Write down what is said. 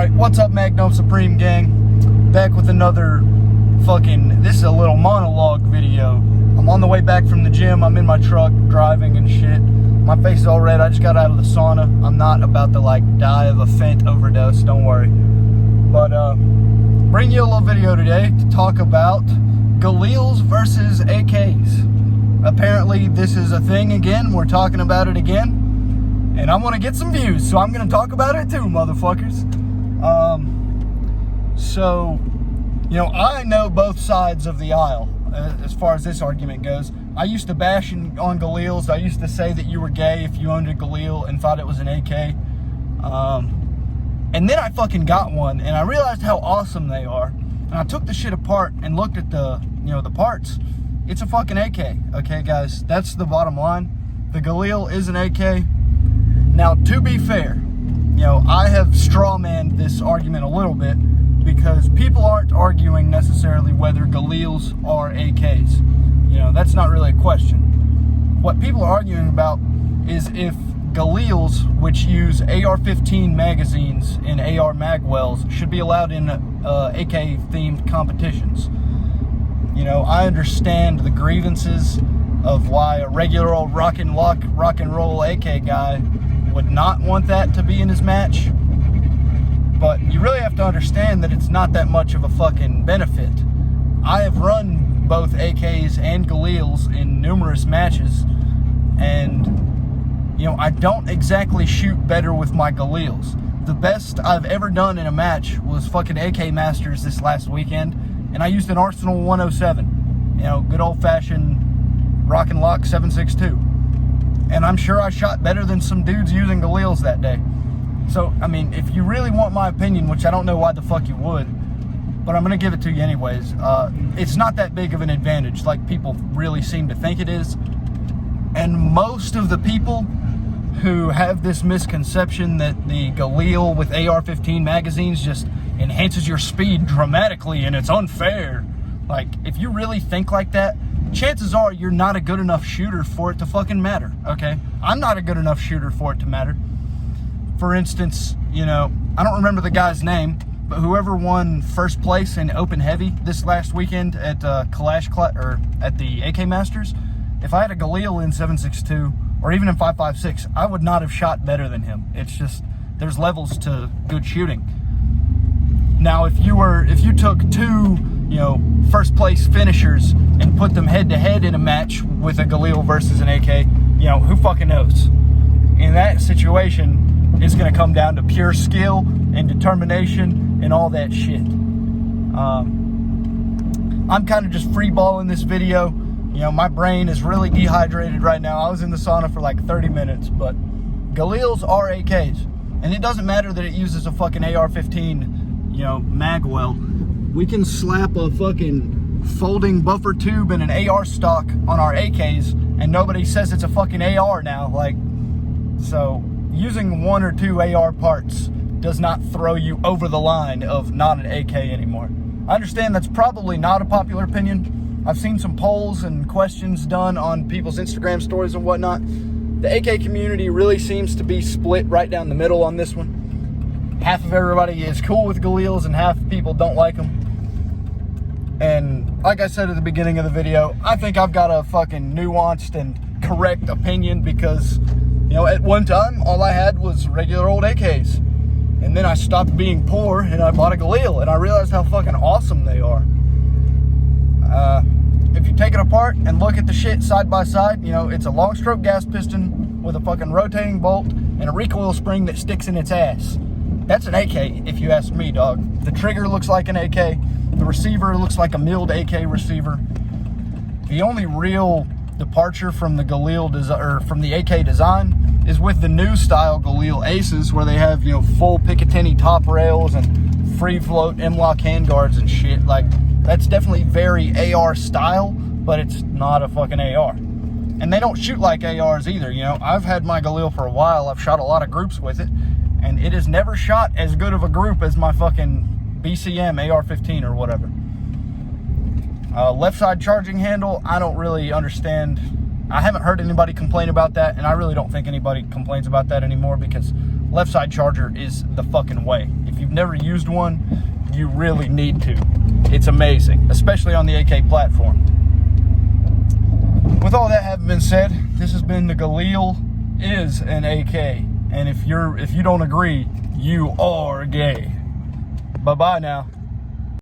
Alright, what's up, Magnum Supreme gang? Back with another this is a little monologue video. I'm on the way back from the gym. I'm in my truck driving and shit. My face is all red. I just got out of the sauna. I'm not about to die of a faint overdose, don't worry. But bring you a little video today to talk about Galils versus AKs. Apparently this is a thing again. We're talking about it again. And I want to get some views, so I'm going to talk about it too, motherfuckers. So, you know, I know both sides of the aisle as far as this argument goes. I used to bash on Galils. I used to say that you were gay if you owned a Galil and thought it was an AK. And then I fucking got one, and I realized how awesome they are. And I took the shit apart and looked at the parts. It's a fucking AK, okay, guys? That's the bottom line. The Galil is an AK. Now, to be fair, you know, I have straw-manned this argument a little bit because people aren't arguing necessarily whether Galils are AKs. You know, that's not really a question. What people are arguing about is if Galils, which use AR-15 magazines in AR magwells, should be allowed in AK-themed competitions. You know, I understand the grievances of why a regular old rock and roll AK guy would not want that to be in his match. But you really have to understand that it's not that much of a fucking benefit. I have run both AKs and Galils in numerous matches, and, you know, I don't exactly shoot better with my Galils. The best I've ever done in a match was fucking AK Masters this last weekend, and I used an Arsenal 107. You know, good old-fashioned rock and lock 7.62. And I'm sure I shot better than some dudes using Galils that day. So, I mean, if you really want my opinion, which I don't know why the fuck you would, but I'm going to give it to you anyways, it's not that big of an advantage like people really seem to think it is. And most of the people who have this misconception that the Galil with AR-15 magazines just enhances your speed dramatically and it's unfair, like, if you really think like that, chances are you're not a good enough shooter for it to fucking matter, okay? I'm not a good enough shooter for it to matter. For instance, you know, I don't remember the guy's name, but whoever won first place in open heavy this last weekend at at the AK Masters, if I had a Galil in 7.62 or even in 5.56, I would not have shot better than him. It's just, there's levels to good shooting. Now, if you took two, you know, first place finishers and put them head to head in a match with a Galil versus an AK, you know, who fucking knows? In that situation, it's going to come down to pure skill and determination and all that shit. I'm kind of just freeballing this video. You know, my brain is really dehydrated right now. I was in the sauna for like 30 minutes, but Galils are AKs. And it doesn't matter that it uses a fucking AR-15, you know, magwell. We can slap a fucking folding buffer tube and an AR stock on our AKs, and nobody says it's a fucking AR now. Like, so using one or two AR parts does not throw you over the line of not an AK anymore. I understand that's probably not a popular opinion. I've seen some polls and questions done on people's Instagram stories and whatnot. The AK community really seems to be split right down the middle on this one. Half of everybody is cool with Galils and half people don't like them. And like I said at the beginning of the video, I think I've got a fucking nuanced and correct opinion because, you know, at one time, all I had was regular old AKs. And then I stopped being poor and I bought a Galil and I realized how fucking awesome they are. If you take it apart and look at the shit side by side, you know, it's a long stroke gas piston with a fucking rotating bolt and a recoil spring that sticks in its ass. That's an AK, if you ask me, dog. The trigger looks like an AK. The receiver looks like a milled AK receiver. The only real departure from the Galil from the AK design is with the new style Galil Aces, where they have, you know, full Picatinny top rails and free float M-lock handguards and shit. Like, that's definitely very AR style, but it's not a fucking AR. And they don't shoot like ARs either. You know, I've had my Galil for a while. I've shot a lot of groups with it, and it has never shot as good of a group as my fucking BCM AR-15 or whatever. Left side charging handle, I don't really understand. I haven't heard anybody complain about that, and I really don't think anybody complains about that anymore because left side charger is the fucking way. If you've never used one, you really need to. It's amazing, especially on the AK platform. With all that having been said, this has been the Galil is an AK. And if you don't agree, you are gay. Bye-bye now.